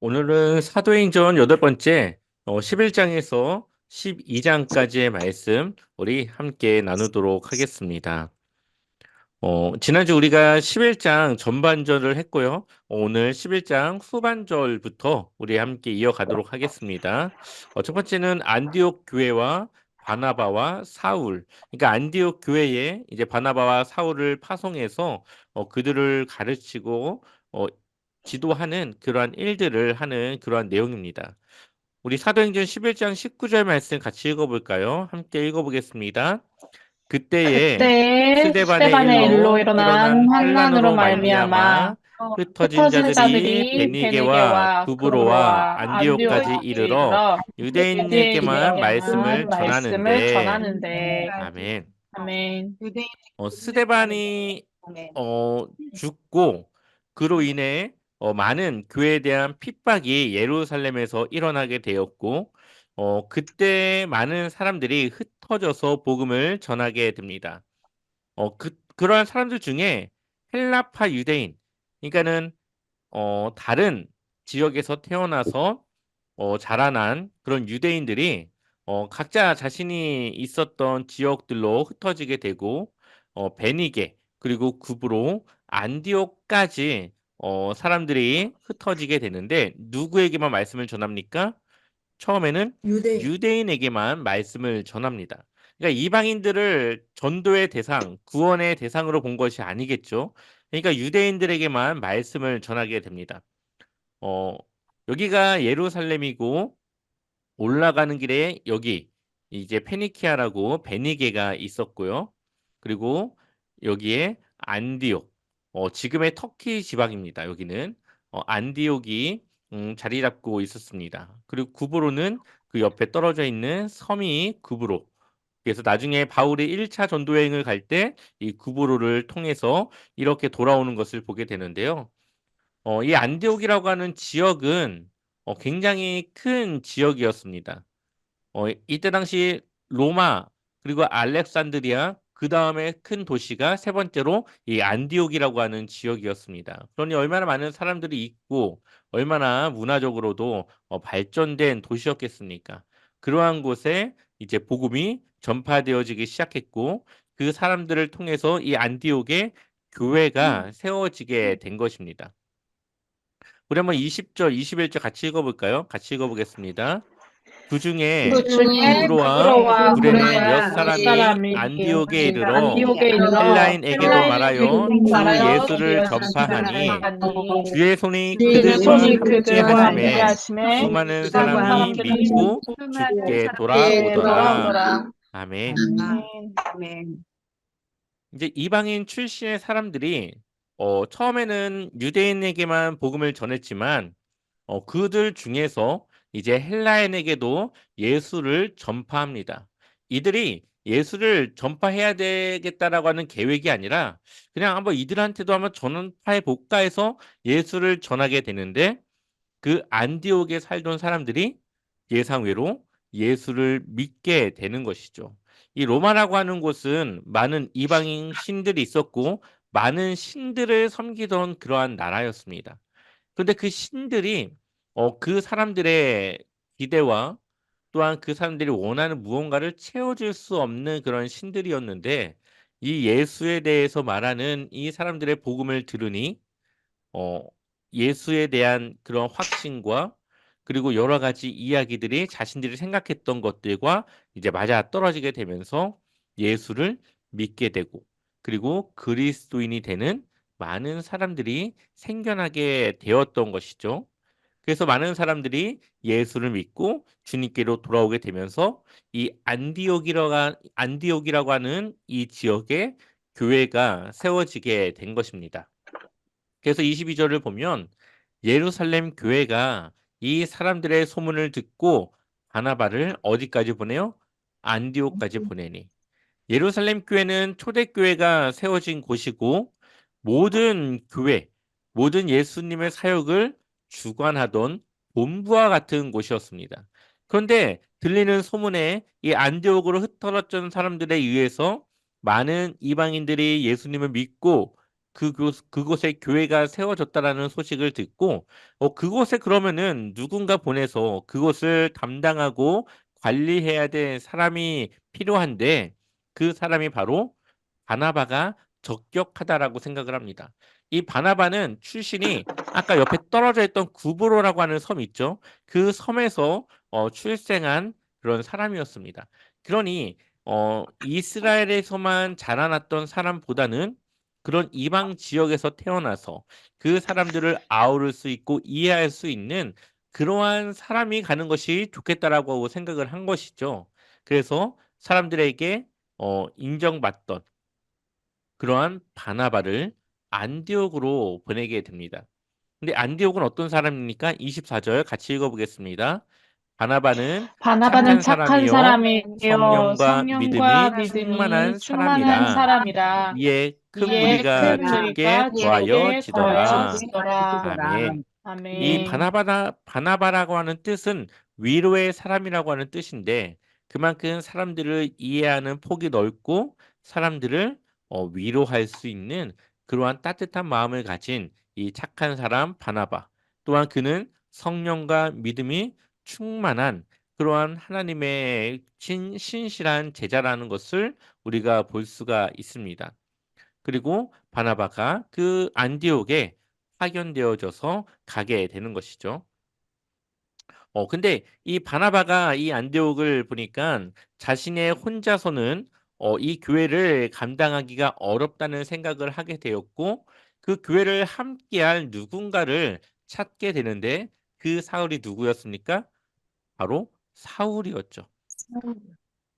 오늘은 사도행전 8번째 11장에서 12장까지의 말씀 우리 함께 나누도록 하겠습니다. 지난주 우리가 11장 전반절을 했고요. 오늘 11장 후반절부터 우리 함께 이어가도록 하겠습니다. 첫 번째는 안디옥 교회와 바나바와 사울. 그러니까 안디옥 교회에 이제 바나바와 사울을 파송해서 그들을 가르치고 지도하는 그러한 일들을 하는 그러한 내용입니다. 우리 사도행전 11장 19절 말씀 같이 읽어볼까요? 함께 읽어보겠습니다. 그때에 그때 스데반의 스데반의 일로 일로 일어난 일어난 환난으로 환난으로 말미암아 말미암아 흩어진 흩어진 자들이 자들이 베니게와 베니게와 구브로와 그브로와 안디옥까지 안디옥까지 이르러 이르러 유대인에게만 말씀을 유대인에게만 말씀을 전하는데 전하는데 아멘. 아멘. 스데반이 죽고 그로 인해 많은 교회에 대한 핍박이 예루살렘에서 일어나게 되었고 그때 많은 사람들이 흩어져서 복음을 전하게 됩니다. 그러한 사람들 중에 헬라파 유대인, 그러니까는 다른 지역에서 태어나서 자라난 그런 유대인들이 각자 자신이 있었던 지역들로 흩어지게 되고 베니게 그리고 구브로 안디옥까지 사람들이 흩어지게 되는데 누구에게만 말씀을 전합니까? 처음에는 유대인에게만 말씀을 전합니다. 그러니까 이방인들을 전도의 대상, 구원의 대상으로 본 것이 아니겠죠. 그러니까 유대인들에게만 말씀을 전하게 됩니다. 어, 여기가 예루살렘이고 올라가는 길에 여기 이제 페니키아라고 베니게가 있었고요. 그리고 여기에 안디옥, 지금의 터키 지방입니다. 여기는 안디옥이 자리 잡고 있었습니다. 그리고 구브로는 그 옆에 떨어져 있는 섬이 구브로. 그래서 나중에 바울이 1차 전도 여행을 갈 때 이 구브로를 통해서 이렇게 돌아오는 것을 보게 되는데요. 이 안디옥이라고 하는 지역은 굉장히 큰 지역이었습니다. 이때 당시 로마 그리고 알렉산드리아 그 다음에 큰 도시가 세 번째로 이 안디옥이라고 하는 지역이었습니다. 그러니 얼마나 많은 사람들이 있고 얼마나 문화적으로도 발전된 도시였겠습니까? 그러한 곳에 이제 복음이 전파되어지기 시작했고 그 사람들을 통해서 이 안디옥에 교회가 세워지게 된 것입니다. 우리 한번 20절, 21절 같이 읽어볼까요? 같이 읽어보겠습니다. 그 중에 그 중에 구브로와 그브로와 구레네 몇 구레네 몇 사람이 사람이 안디옥에 이르러 안디옥에 이르러 헬라인에게도 말하여 헬라인에게도 주 말하여 예수를 주여 전파하니 전파하니 주의 손이 주의 그들과 손이 함께 그들과 함께 하심에 하심에 수많은 수많은 사람이 사람들이 믿고 믿고 죽게 죽게 돌아오더라. 돌아오더라. 아멘. 아멘. 이제 이방인 출신의 사람들이 처음에는 유대인에게만 복음을 전했지만 그들 중에서 이제 헬라인에게도 예수를 전파합니다. 이들이 예수를 전파해야 되겠다라고 하는 계획이 아니라 그냥 한번 이들한테도 한번 전파해 볼까 해서 예수를 전하게 되는데 그 안디옥에 살던 사람들이 예상외로 예수를 믿게 되는 것이죠. 이 로마라고 하는 곳은 많은 이방인 신들이 있었고 많은 신들을 섬기던 그러한 나라였습니다. 그런데 그 신들이 그 사람들의 기대와 또한 그 사람들이 원하는 무언가를 채워줄 수 없는 그런 신들이었는데 이 예수에 대해서 말하는 이 사람들의 복음을 들으니 어, 예수에 대한 그런 확신과 그리고 여러 가지 이야기들이 자신들이 생각했던 것들과 이제 맞아 떨어지게 되면서 예수를 믿게 되고 그리고 그리스도인이 되는 많은 사람들이 생겨나게 되었던 것이죠. 그래서 많은 사람들이 예수를 믿고 주님께로 돌아오게 되면서 이 안디옥이라고 하는 이 지역에 교회가 세워지게 된 것입니다. 그래서 22절을 보면 예루살렘 교회가 이 사람들의 소문을 듣고 바나바를 어디까지 보내요? 안디옥까지 보내니. 예루살렘 교회는 초대교회가 세워진 곳이고 모든 교회, 모든 예수님의 사역을 주관하던 본부와 같은 곳이었습니다. 그런데 들리는 소문에 이 안디옥으로 흩어졌던 사람들에 의해서 많은 이방인들이 예수님을 믿고 그곳에 교회가 세워졌다라는 소식을 듣고 그곳에 그러면은 누군가 보내서 그곳을 담당하고 관리해야 될 사람이 필요한데 그 사람이 바로 바나바가 적격하다라고 생각을 합니다. 이 바나바는 출신이 아까 옆에 떨어져 있던 구브로라고 하는 섬 있죠. 그 섬에서 출생한 그런 사람이었습니다. 그러니 이스라엘에서만 자라났던 사람보다는 그런 이방 지역에서 태어나서 그 사람들을 아우를 수 있고 이해할 수 있는 그러한 사람이 가는 것이 좋겠다라고 생각을 한 것이죠. 그래서 사람들에게 인정받던 그러한 바나바를 안디옥으로 보내게 됩니다. 근데 안디옥은 어떤 사람입니까? 24절 같이 읽어보겠습니다. 바나바는 음, 바나바는 착한 착한 사람이요 사람이요 성령과 성령과 믿음이 믿음이 충만한 충만한 사람이라 사람이라 이에 큰 이에 무리가 큰 우리가 죽게 무리가 더하여 죽게 지더라. 더해지더라. 아멘. 이 아멘. 바나바라고 하는 뜻은 위로의 사람이라고 하는 뜻인데 그만큼 사람들을 이해하는 폭이 넓고 사람들을 위로할 수 있는 그러한 따뜻한 마음을 가진 이 착한 사람 바나바. 또한 그는 성령과 믿음이 충만한 그러한 하나님의 신실한 제자라는 것을 우리가 볼 수가 있습니다. 그리고 바나바가 그 안디옥에 파견되어져서 가게 되는 것이죠. 근데 이 바나바가 이 안디옥을 보니까 자신의 혼자서는 이 교회를 감당하기가 어렵다는 생각을 하게 되었고 그 교회를 함께할 누군가를 찾게 되는데 그 사울이 누구였습니까? 바로 사울이었죠.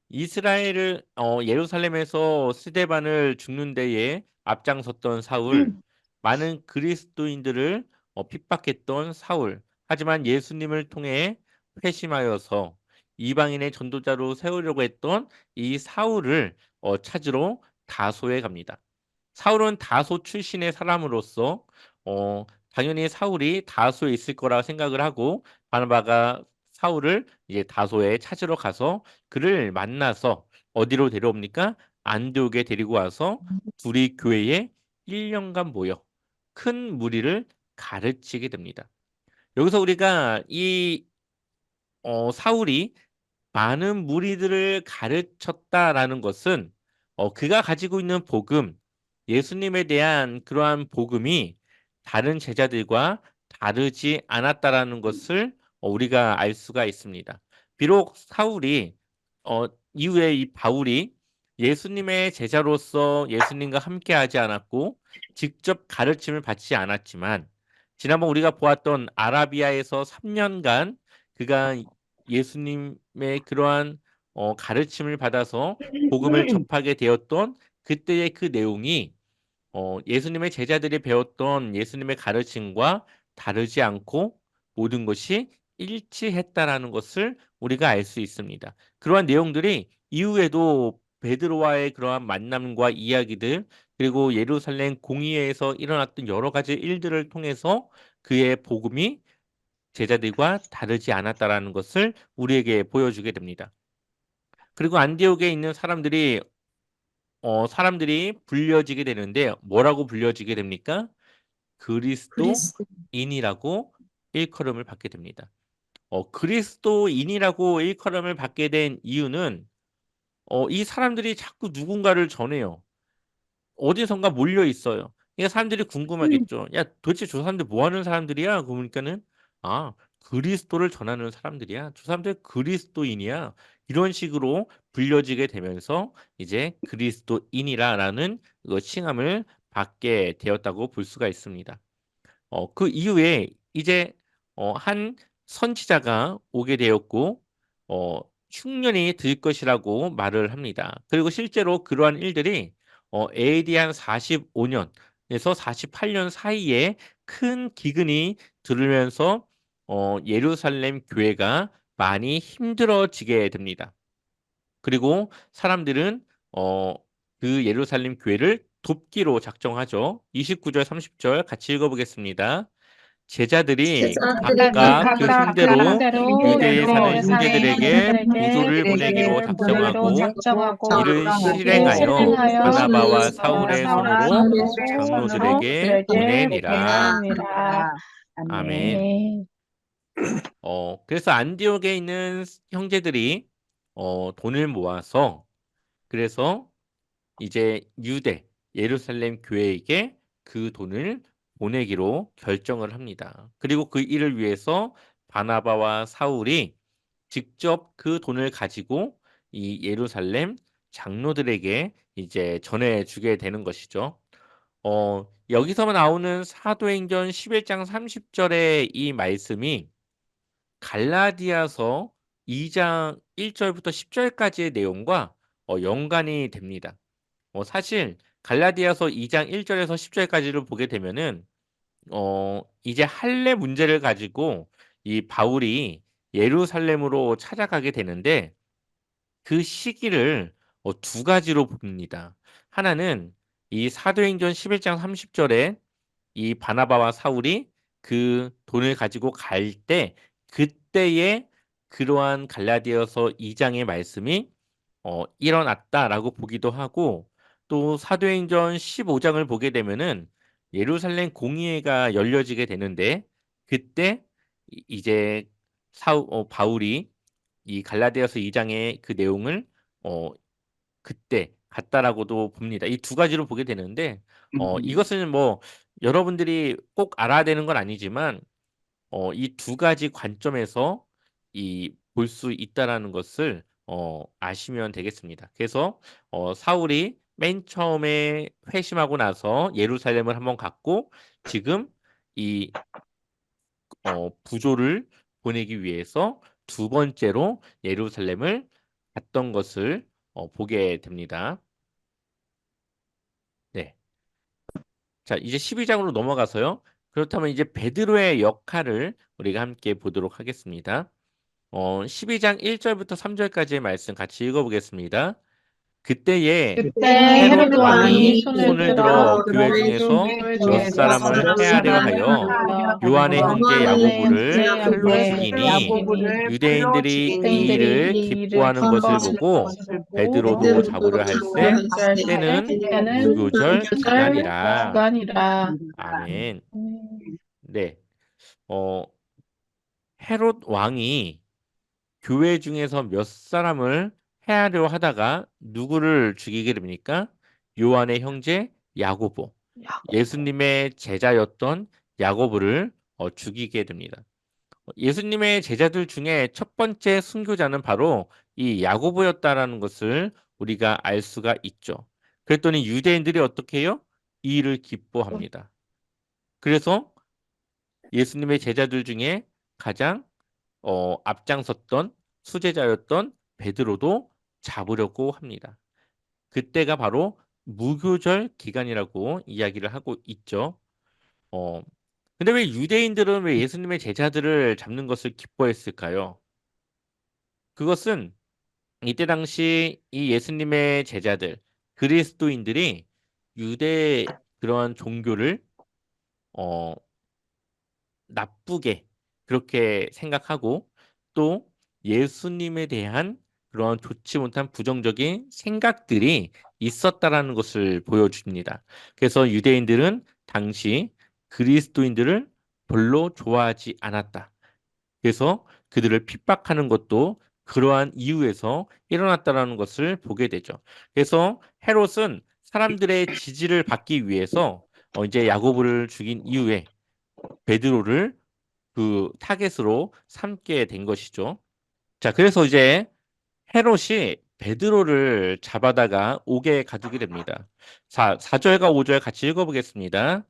이스라엘을 예루살렘에서 스데반을 죽는 데에 앞장섰던 사울, 많은 그리스도인들을 핍박했던 사울. 하지만 예수님을 통해 회심하여서 이방인의 전도자로 세우려고 했던 이 사울을 찾으러 다소에 갑니다. 사울은 다소 출신의 사람으로서 당연히 사울이 다소에 있을 거라 생각을 하고 바나바가 사울을 이제 다소에 찾으러 가서 그를 만나서 어디로 데려옵니까? 안디옥에 데리고 와서 둘이 교회에 1년간 모여 큰 무리를 가르치게 됩니다. 여기서 우리가 이 사울이 많은 무리들을 가르쳤다라는 것은 그가 가지고 있는 복음, 예수님에 대한 그러한 복음이 다른 제자들과 다르지 않았다라는 것을 우리가 알 수가 있습니다. 비록 사울이 이후에 이 바울이 예수님의 제자로서 예수님과 함께하지 않았고 직접 가르침을 받지 않았지만 지난번 우리가 보았던 아라비아에서 3년간 그가 예수님의 그러한 가르침을 받아서 복음을 접하게 되었던 그때의 그 내용이 예수님의 제자들이 배웠던 예수님의 가르침과 다르지 않고 모든 것이 일치했다라는 것을 우리가 알 수 있습니다. 그러한 내용들이 이후에도 베드로와의 그러한 만남과 이야기들 그리고 예루살렘 공의회에서 일어났던 여러 가지 일들을 통해서 그의 복음이 제자들과 다르지 않았다라는 것을 우리에게 보여주게 됩니다. 그리고 안디옥에 있는 사람들이 불려지게 되는데 뭐라고 불려지게 됩니까? 그리스도인이라고 일컬음을 받게 됩니다. 그리스도인이라고 일컬음을 받게 된 이유는 이 사람들이 자꾸 누군가를 전해요. 어디선가 몰려 있어요. 그러니까 사람들이 궁금하겠죠. 야, 도대체 저 사람들 뭐 하는 사람들이야? 그러니까는 아, 그리스도를 전하는 사람들이야. 저 사람들 그리스도인이야. 이런 식으로 불려지게 되면서 이제 그리스도인이라는 그 칭함을 받게 되었다고 볼 수가 있습니다. 그 이후에 이제 한 선지자가 오게 되었고 흉년이 들 것이라고 말을 합니다. 그리고 실제로 그러한 일들이 AD 한 45년에서 48년 사이에 큰 기근이 들으면서 예루살렘 교회가 많이 힘들어지게 됩니다. 그리고 사람들은 어, 그 예루살렘 교회를 돕기로 작정하죠. 29절, 30절 같이 읽어보겠습니다. 제자들이 제자들이 각각 그 각각 그 형제로 형제로 유대에 사는 유대에 사는 형제들에게 부조를 보내기로 형제들에게 보내기로 작정하고 작정하고 이를 이를 실행하여 실행하여 바나바와 바나바와 사울의 사울의 손으로 손으로 장로들에게 장로들에게 보내니라. 보내니라. 아멘. 아멘. 그래서 안디옥에 있는 형제들이 돈을 모아서 그래서 이제 유대 예루살렘 교회에게 그 돈을 보내기로 결정을 합니다. 그리고 그 일을 위해서 바나바와 사울이 직접 그 돈을 가지고 이 예루살렘 장로들에게 이제 전해주게 되는 것이죠. 여기서 나오는 사도행전 11장 30절의 이 말씀이 갈라디아서 2장 1절부터 10절까지의 내용과 연관이 됩니다. 사실 갈라디아서 2장 1절에서 10절까지를 보게 되면은 이제 할례 문제를 가지고 이 바울이 예루살렘으로 찾아가게 되는데 그 시기를 두 가지로 봅니다. 하나는 이 사도행전 11장 30절에 이 바나바와 사울이 그 돈을 가지고 갈 때 그때에 그러한 갈라디아서 2장의 말씀이 일어났다라고 보기도 하고 또 사도행전 15장을 보게 되면은 예루살렘 공의회가 열려지게 되는데 그때 이제 바울이 이 갈라디아서 2장의 그 내용을 어, 그때 같다라고도 봅니다. 이 두 가지로 보게 되는데 이것은 뭐 여러분들이 꼭 알아야 되는 건 아니지만 이 두 가지 관점에서 이 볼 수 있다라는 것을 아시면 되겠습니다. 그래서 사울이 맨 처음에 회심하고 나서 예루살렘을 한번 갔고 지금 이 부조를 보내기 위해서 두 번째로 예루살렘을 갔던 것을 보게 됩니다. 네. 자, 이제 12장으로 넘어가서요. 그렇다면 이제 베드로의 역할을 우리가 함께 보도록 하겠습니다. 12장 1절부터 3절까지의 말씀 같이 읽어보겠습니다. 그때에 그때 헤롯 헤롯 왕이 왕이 손을 손을 들어 들어 교회 그 중에서 교회 몇 중에서 사람을 몇 해하려 사람을 하여 하여 요한의 형제 요한의 야고보를 형제 칼로 야고보를 죽이니 유대인들이 이 유대인들이 일을 이 일을 기뻐하는 것을 기뻐하는 보고 것을 보고 베드로도 잡으려 베드로도 할세 잡으려 할 때는 때는 무교절 무교절 기간이라. 기간이라. 아멘. 네. 어, 헤롯 왕이 교회 중에서 몇 사람을 해하려 하다가 누구를 죽이게 됩니까? 요한의 형제 야고보, 예수님의 제자였던 야고보를 죽이게 됩니다. 예수님의 제자들 중에 첫 번째 순교자는 바로 이 야고보였다라는 것을 우리가 알 수가 있죠. 그랬더니 유대인들이 어떻게 해요? 이 일을 기뻐합니다. 그래서 예수님의 제자들 중에 가장 앞장섰던 수제자였던 베드로도 잡으려고 합니다. 그때가 바로 무교절 기간이라고 이야기를 하고 있죠. 어, 근데 왜 유대인들은 왜 예수님의 제자들을 잡는 것을 기뻐했을까요? 그것은 이때 당시 이 예수님의 제자들, 그리스도인들이 유대 그러한 종교를 어, 나쁘게 그렇게 생각하고 또 예수님에 대한 그런 좋지 못한 부정적인 생각들이 있었다라는 것을 보여줍니다. 그래서 유대인들은 당시 그리스도인들을 별로 좋아하지 않았다. 그래서 그들을 핍박하는 것도 그러한 이유에서 일어났다라는 것을 보게 되죠. 그래서 헤롯은 사람들의 지지를 받기 위해서 이제 야고보를 죽인 이후에 베드로를 그 타겟으로 삼게 된 것이죠. 자, 그래서 이제 헤롯이 베드로를 잡아다가 옥에 가두게 됩니다. 4절과 5절 같이 읽어보겠습니다.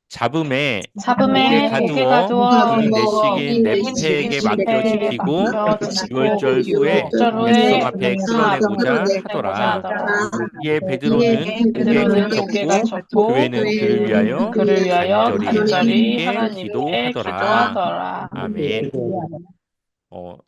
잡음에 옥에 잡음에 옥에 가두어 가두어 군인 내식인 군인 네페에게 내식인 맡겨 폐에 지키고 맡겨 지키고 6월절 후에 6절 백성 후에 앞에 백성 앞으로 끌어내고자 내고자 하더라. 하더라. 이에 베드로는 이에 옥에 베드로는 옥에 갇혔고 갇혔고 교회는 그를 교회는 위하여 그를 위하여 간절히 간절히 하나님께 하나님께 기도하더라. 기도하더라. 아멘.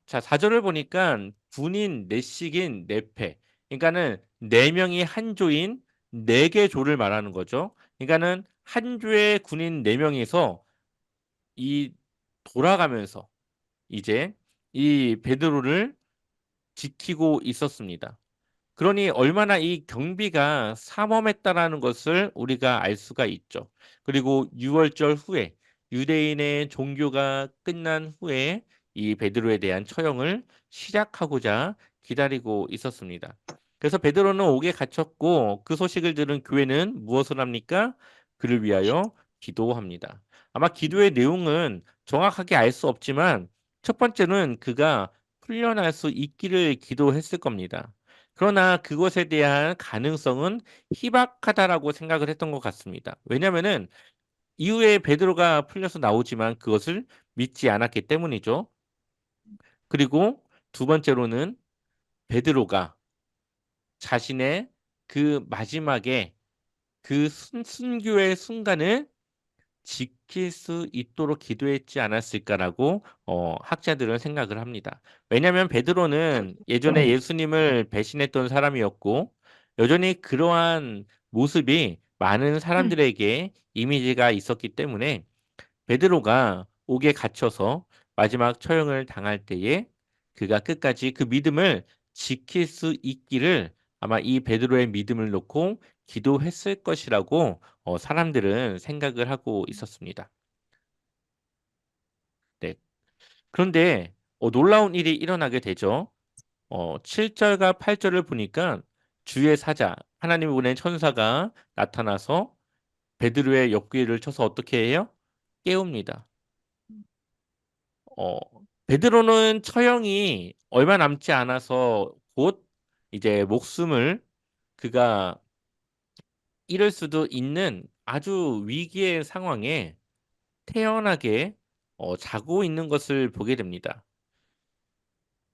자, 4절을 보니까 군인 내식인 네패. 그러니까는 네 명이 한 조인 네 개 조를 말하는 거죠. 그러니까는 한 조의 군인 네 명이서 이 돌아가면서 이제 이 베드로를 지키고 있었습니다. 그러니 얼마나 이 경비가 삼엄했다라는 것을 우리가 알 수가 있죠. 그리고 유월절 후에 유대인의 종교가 끝난 후에 이 베드로에 대한 처형을 시작하고자 기다리고 있었습니다. 그래서 베드로는 옥에 갇혔고 그 소식을 들은 교회는 무엇을 합니까? 그를 위하여 기도합니다. 아마 기도의 내용은 정확하게 알 수 없지만 첫 번째는 그가 풀려날 수 있기를 기도했을 겁니다. 그러나 그것에 대한 가능성은 희박하다라고 생각을 했던 것 같습니다. 왜냐하면은 이후에 베드로가 풀려서 나오지만 그것을 믿지 않았기 때문이죠. 그리고 두 번째로는 베드로가 자신의 그 마지막에 그 순교의 순간을 지킬 수 있도록 기도했지 않았을까라고 학자들은 생각을 합니다. 왜냐하면 베드로는 예전에 예수님을 배신했던 사람이었고 여전히 그러한 모습이 많은 사람들에게 이미지가 있었기 때문에 베드로가 옥에 갇혀서 마지막 처형을 당할 때에 그가 끝까지 그 믿음을 지킬 수 있기를 아마 이 베드로의 믿음을 놓고 기도했을 것이라고 사람들은 생각을 하고 있었습니다. 네. 그런데 놀라운 일이 일어나게 되죠. 7절과 8절을 보니까 주의 사자, 하나님이 보낸 천사가 나타나서 베드로의 옆구리를 쳐서 어떻게 해요? 깨웁니다. 어, 베드로는 처형이 얼마 남지 않아서 곧 이제 목숨을 그가 잃을 수도 있는 아주 위기의 상황에 태연하게 자고 있는 것을 보게 됩니다.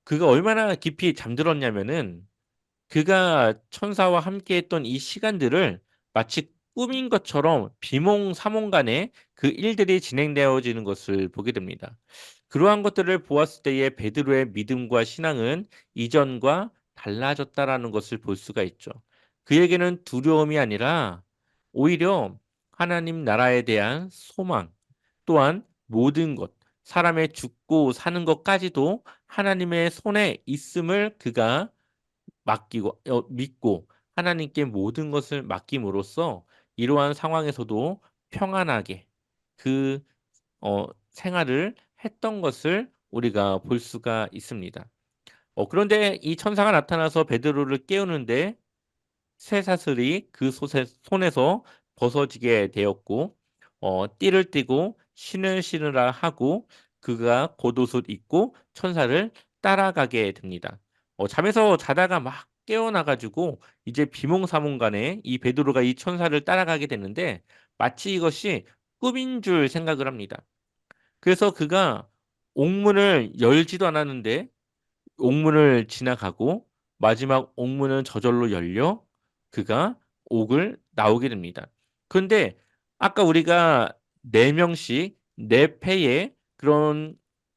그가 얼마나 깊이 잠들었냐면은 그가 천사와 함께했던 이 시간들을 마치 꿈인 것처럼 비몽사몽간에 그 일들이 진행되어지는 것을 보게 됩니다. 그러한 것들을 보았을 때의 베드로의 믿음과 신앙은 이전과 달라졌다라는 것을 볼 수가 있죠. 그에게는 두려움이 아니라 오히려 하나님 나라에 대한 소망, 또한 모든 것, 사람의 죽고 사는 것까지도 하나님의 손에 있음을 그가 맡기고 믿고 하나님께 모든 것을 맡김으로써 이러한 상황에서도 평안하게 그 생활을 했던 것을 우리가 볼 수가 있습니다. 그런데 이 천사가 나타나서 베드로를 깨우는데 쇠사슬이 그 손에서 벗어지게 되었고 띠를 띠고 신을 신으라 하고 그가 겉옷을 입고 천사를 따라가게 됩니다. 잠에서 자다가 막 깨어나 가지고 이제 비몽사몽간에 이 베드로가 이 천사를 따라가게 되는데 마치 이것이 꿈인 줄 생각을 합니다. 그래서 그가 옥문을 열지도 않았는데 옥문을 지나가고 마지막 옥문은 저절로 열려 그가 옥을 나오게 됩니다. 그런데 아까 우리가 4명씩 4패의 그런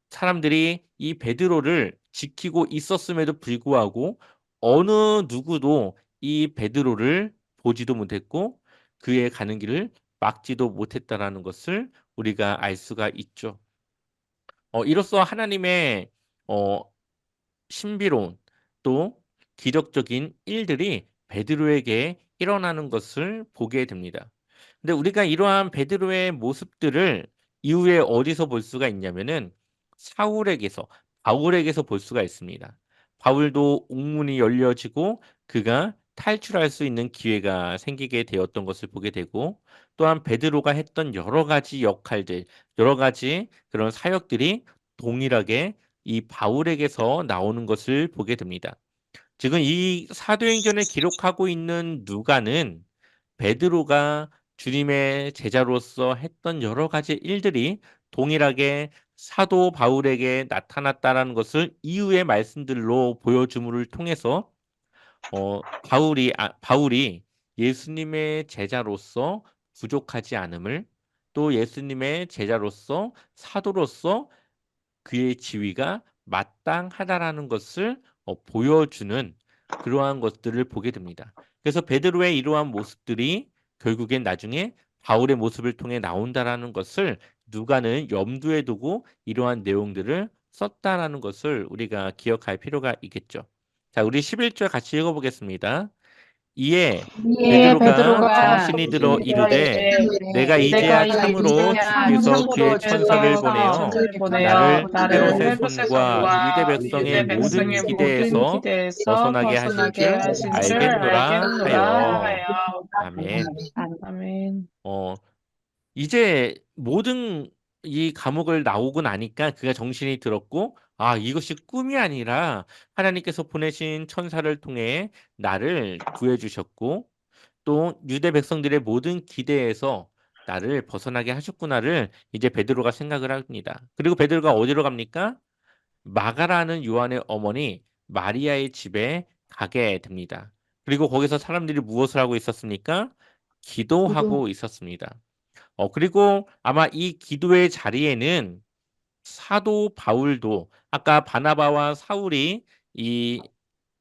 사람들이 이 베드로를 지키고 있었음에도 불구하고 어느 누구도 이 베드로를 보지도 못했고 그의 가는 길을 막지도 못했다라는 것을 우리가 알 수가 있죠. 이로써 하나님의 어, 신비로운 또 기적적인 일들이 베드로에게 일어나는 것을 보게 됩니다. 근데 우리가 이러한 베드로의 모습들을 이후에 어디서 볼 수가 있냐면은 사울에게서 바울에게서 볼 수가 있습니다. 바울도 옥문이 열려지고 그가 탈출할 수 있는 기회가 생기게 되었던 것을 보게 되고 또한 베드로가 했던 여러 가지 역할들, 여러 가지 그런 사역들이 동일하게 이 바울에게서 나오는 것을 보게 됩니다. 지금 이 사도행전을 기록하고 있는 누가는 베드로가 주님의 제자로서 했던 여러 가지 일들이 동일하게 사도 바울에게 나타났다라는 것을 이후의 말씀들로 보여줌을 통해서 바울이 예수님의 제자로서 부족하지 않음을 또 예수님의 제자로서 사도로서 그의 지위가 마땅하다라는 것을 보여주는 그러한 것들을 보게 됩니다. 그래서 베드로의 이러한 모습들이 결국엔 나중에 바울의 모습을 통해 나온다라는 것을 누가는 염두에 두고 이러한 내용들을 썼다라는 것을 우리가 기억할 필요가 있겠죠. 자, 우리 11절 같이 읽어보겠습니다. 이에 이에 베드로가 베드로가 정신이 들어 정신이 들어 이르되 이르되 내가 내가 이제야 참으로 이제야 주께서 그의 참으로 천사를 주께서 보내어 천사를 보내어 나를 나를 헤롯의 헤롯의 손과 유대 손과 백성의 유대 모든 백성의 모든 기대에서 기대에서 벗어나게 하신 벗어나게 줄 하신 줄 알겠노라 알겠노라 하여. 하여. 아멘. 아멘. 어, 이제 모든 이 감옥을 나오고 나니까 그가 정신이 들었고, 아, 이것이 꿈이 아니라 하나님께서 보내신 천사를 통해 나를 구해주셨고, 또 유대 백성들의 모든 기대에서 나를 벗어나게 하셨구나를 이제 베드로가 생각을 합니다. 그리고 베드로가 어디로 갑니까? 마가라는 요한의 어머니 마리아의 집에 가게 됩니다. 그리고 거기서 사람들이 무엇을 하고 있었습니까? 기도하고 있었습니다. 그리고 아마 이 기도의 자리에는 사도 바울도 아까 바나바와 사울이 이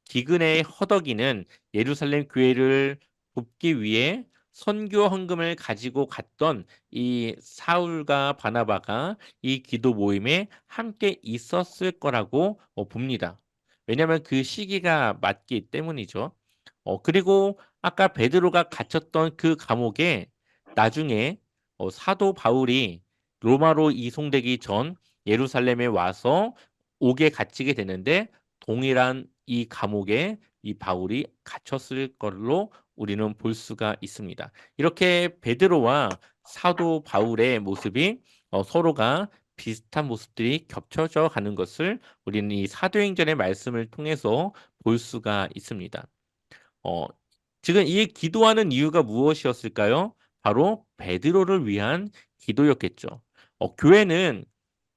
기근에 허덕이는 예루살렘 교회를 돕기 위해 선교 헌금을 가지고 갔던 이 사울과 바나바가 이 기도 모임에 함께 있었을 거라고 봅니다. 왜냐하면 그 시기가 맞기 때문이죠. 그리고 아까 베드로가 갇혔던 그 감옥에 나중에 사도 바울이 로마로 이송되기 전 예루살렘에 와서 옥에 갇히게 되는데 동일한 이 감옥에 이 바울이 갇혔을 걸로 우리는 볼 수가 있습니다. 이렇게 베드로와 사도 바울의 모습이 서로가 비슷한 모습들이 겹쳐져 가는 것을 우리는 이 사도행전의 말씀을 통해서 볼 수가 있습니다. 어, 지금 이 기도하는 이유가 무엇이었을까요? 바로 베드로를 위한 기도였겠죠. 교회는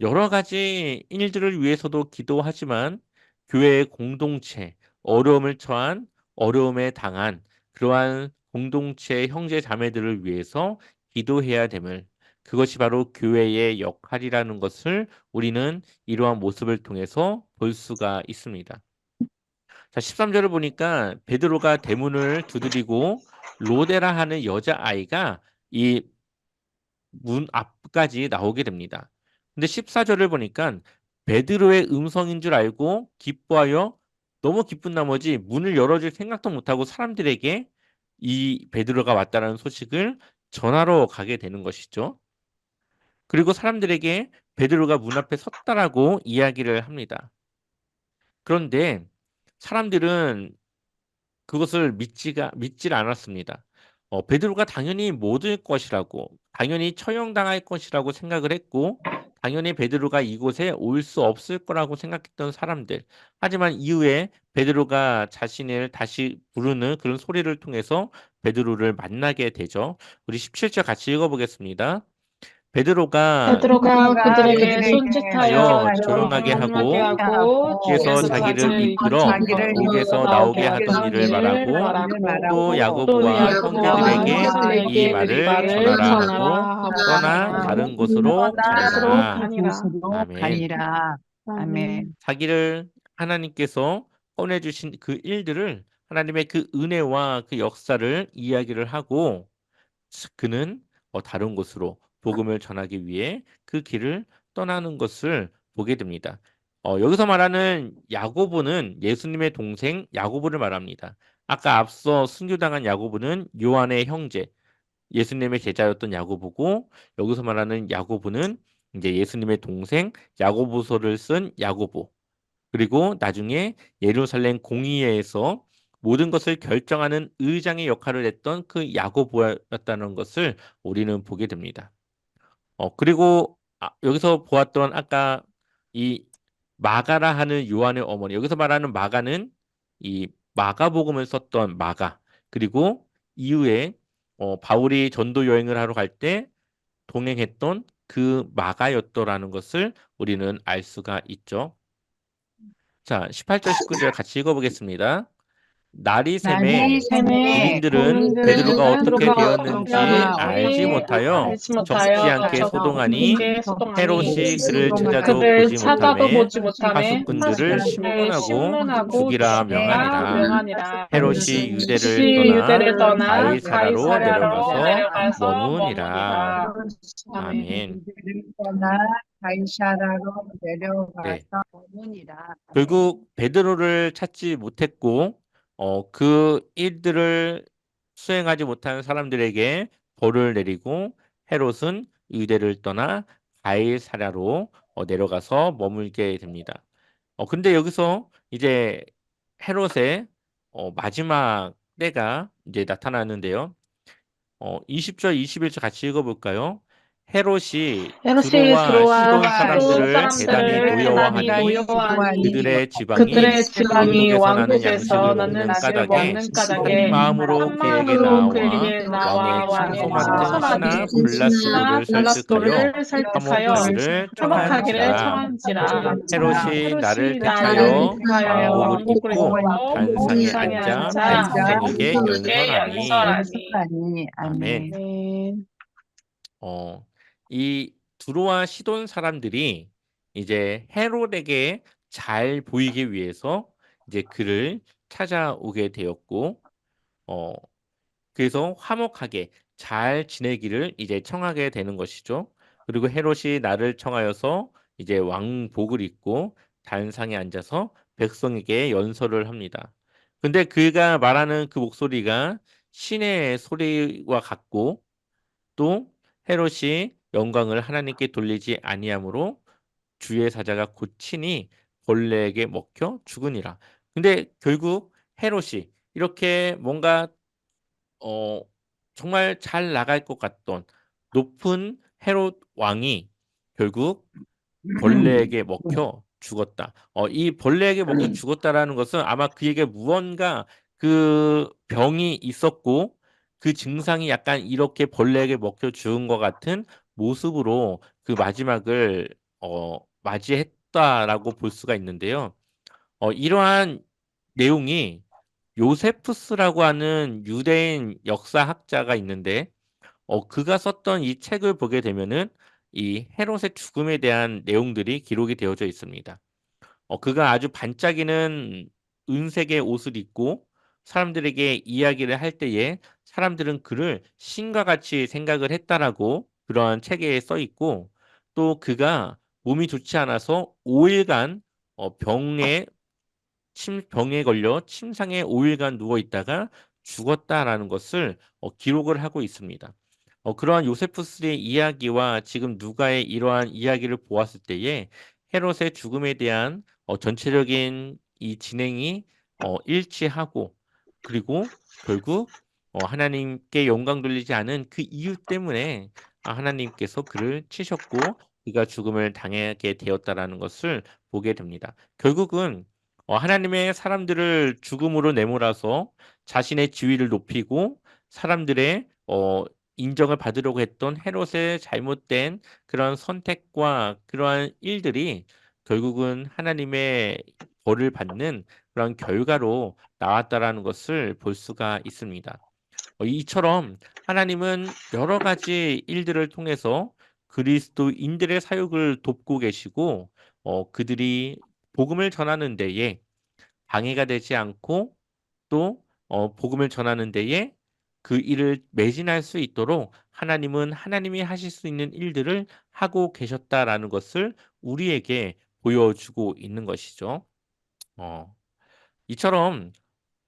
여러 가지 일들을 위해서도 기도하지만 교회의 공동체, 어려움을 처한, 어려움에 당한 그러한 공동체 형제 자매들을 위해서 기도해야 됨을 그것이 바로 교회의 역할이라는 것을 우리는 이러한 모습을 통해서 볼 수가 있습니다. 자, 13절을 보니까 베드로가 대문을 두드리고 로데라 하는 여자아이가 이 문 앞까지 나오게 됩니다. 근데 14절을 보니까 베드로의 음성인 줄 알고 기뻐하여 너무 기쁜 나머지 문을 열어줄 생각도 못하고 사람들에게 이 베드로가 왔다는 소식을 전하러 가게 되는 것이죠. 그리고 사람들에게 베드로가 문 앞에 섰다라고 이야기를 합니다. 그런데 사람들은 그것을 믿질 않았습니다. 베드로가 당연히 못 올 것이라고, 당연히 처형당할 것이라고 생각을 했고, 당연히 베드로가 이곳에 올 수 없을 거라고 생각했던 사람들. 하지만 이후에 베드로가 자신을 다시 부르는 그런 소리를 통해서 베드로를 만나게 되죠. 우리 17절 같이 읽어보겠습니다. 베드로가 베드로가 그들에게 그들에게 손짓하여 하여 조용하게 조용하게 하고 하고 옥에서 옥에서 자기를 자기를 이끌어 이끌어 옥에서 나오게 나오게 하던 하던 일을 일을 말하고 또 말하고 또 야고보와 야고보와 형제들에게 이 형제들에게 이 말을 말을 전하라 하고 전하라 떠나 하고 다른 곳으로 곳으로 가니라. 가니라. 아멘. 가니라. 아멘. 아멘. 자기를 하나님께서 꺼내주신 그 일들을 하나님의 그 은혜와 그 역사를 이야기를 하고 그는 다른 곳으로 복음을 전하기 위해 그 길을 떠나는 것을 보게 됩니다. 여기서 말하는 야고보는 예수님의 동생 야고보를 말합니다. 아까 앞서 순교당한 야고보는 요한의 형제, 예수님의 제자였던 야고보고 여기서 말하는 야고보는 이제 예수님의 동생 야고보서를 쓴 야고보. 그리고 나중에 예루살렘 공의회에서 모든 것을 결정하는 의장의 역할을 했던 그 야고보였다는 것을 우리는 보게 됩니다. 그리고 여기서 보았던 아까 이 마가라 하는 요한의 어머니, 여기서 말하는 마가는 이 마가복음을 썼던 마가, 그리고 이후에 바울이 전도 여행을 하러 갈 때 동행했던 그 마가였더라는 것을 우리는 알 수가 있죠. 자, 18절, 19절 같이 읽어보겠습니다. 나리샘의 셈의 군인들은 베드로가 군인들은 어떻게 베드로가 되었는지 어떻게 알지 되었는지 못하여 알지 적지 못하여 않게 소동하니 적게 소동하니 헤롯이 그를 찾아도 그들 보지 찾아도 못하매 보지 못하매 하숫꾼들을 하숫꾼들을 신문하고 신문하고 죽이라 죽이라 명하니라. 명하니라. 헤롯이 유대를 혹시 떠나 유대를 떠나 가이사라로 가이사랴로 내려가서 내려가서 머무니라. 머무니라. 아멘. 아멘. 유대를 떠나 가이사라로 네. 내려가서 머무니라. 결국 베드로를 찾지 못했고 그 일들을 수행하지 못한 사람들에게 벌을 내리고 헤롯은 유대를 떠나 가이사랴로 내려가서 머물게 됩니다. 근데 여기서 이제 헤롯의 마지막 때가 이제 나타나는데요. 20절, 21절 같이 읽어볼까요? 헤롯이 헤롯이 두로와 두로와 시돈 시돈 사람들을 대단히 사람들을 대단히 노여워하니 노여워하니 그들의 지방이 그들의 지방이 왕국에서 나는 왕국에서 양식을 나는 먹는 양식을 까닭에 먹는 한 까닭에 마음으로 한 그에게 마음으로 나와 그에게 왕의 나와 왕의 친소 맡은 친소맞은 신하 신하 블라스도를 설득하여 블라스도를 설득하여 화목하기를 화목하기를 청한지라. 청한지라. 헤롯이 나를 헤롯이 나를 택하여 택하여 왕복을 왕복을 입고 입고 단상에 단상에 앉아 앉아 백성에게 백성에게 연설하니. 연설하니. 아멘. 아멘. 아멘. 이 두로와 시돈 사람들이 이제 헤롯에게 잘 보이기 위해서 이제 그를 찾아오게 되었고, 어, 그래서 화목하게 잘 지내기를 이제 청하게 되는 것이죠. 그리고 헤롯이 나를 청하여서 이제 왕복을 입고 단상에 앉아서 백성에게 연설을 합니다. 근데 그가 말하는 그 목소리가 신의 소리와 같고 또 헤롯이 영광을 하나님께 돌리지 아니하므로 주의 사자가 고치니 벌레에게 먹혀 죽으니라. 근데 결국 헤롯이 이렇게 뭔가 어 정말 잘 나갈 것 같던 높은 헤롯 왕이 결국 벌레에게 먹혀 죽었다. 이 벌레에게 먹혀 죽었다라는 것은 아마 그에게 무언가 그 병이 있었고 그 증상이 약간 이렇게 벌레에게 먹혀 죽은 것 같은 모습으로 그 마지막을 맞이했다라고 볼 수가 있는데요. 이러한 내용이 요세푸스라고 하는 유대인 역사학자가 있는데 그가 썼던 이 책을 보게 되면은 이 헤롯의 죽음에 대한 내용들이 기록이 되어져 있습니다. 그가 아주 반짝이는 은색의 옷을 입고 사람들에게 이야기를 할 때에 사람들은 그를 신과 같이 생각을 했다라고 그러한 책에 써 있고 또 그가 몸이 좋지 않아서 5일간 병에 걸려 침상에 5일간 누워 있다가 죽었다라는 것을 기록을 하고 있습니다. 그러한 요세푸스의 이야기와 지금 누가의 이러한 이야기를 보았을 때에 헤롯의 죽음에 대한 전체적인 이 진행이 일치하고 그리고 결국 하나님께 영광 돌리지 않은 그 이유 때문에 하나님께서 그를 치셨고 그가 죽음을 당하게 되었다라는 것을 보게 됩니다. 결국은 하나님의 사람들을 죽음으로 내몰아서 자신의 지위를 높이고 사람들의 인정을 받으려고 했던 헤롯의 잘못된 그런 선택과 그러한 일들이 결국은 하나님의 벌을 받는 그런 결과로 나왔다라는 것을 볼 수가 있습니다. 이처럼 하나님은 여러 가지 일들을 통해서 그리스도인들의 사역을 돕고 계시고 그들이 복음을 전하는 데에 방해가 되지 않고 또 복음을 전하는 데에 그 일을 매진할 수 있도록 하나님은 하나님이 하실 수 있는 일들을 하고 계셨다라는 것을 우리에게 보여주고 있는 것이죠. 어, 이처럼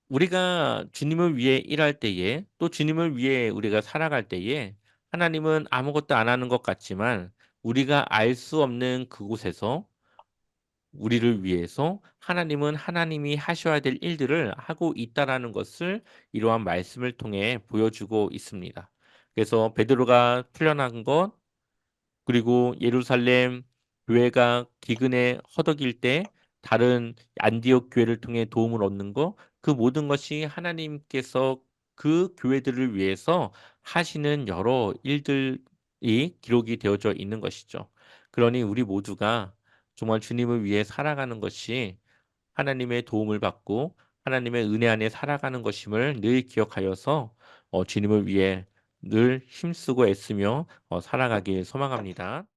우리가 주님을 위해 일할 때에 또 주님을 위해 우리가 살아갈 때에 하나님은 아무것도 안 하는 것 같지만 우리가 알 수 없는 그곳에서 우리를 위해서 하나님은 하나님이 하셔야 될 일들을 하고 있다라는 것을 이러한 말씀을 통해 보여주고 있습니다. 그래서 베드로가 풀려난 것, 그리고 예루살렘 교회가 기근에 허덕일 때 다른 안디옥 교회를 통해 도움을 얻는 것, 그 모든 것이 하나님께서 그 교회들을 위해서 하시는 여러 일들이 기록이 되어져 있는 것이죠. 그러니 우리 모두가 정말 주님을 위해 살아가는 것이 하나님의 도움을 받고 하나님의 은혜 안에 살아가는 것임을 늘 기억하여서 주님을 위해 늘 힘쓰고 애쓰며 살아가길 소망합니다.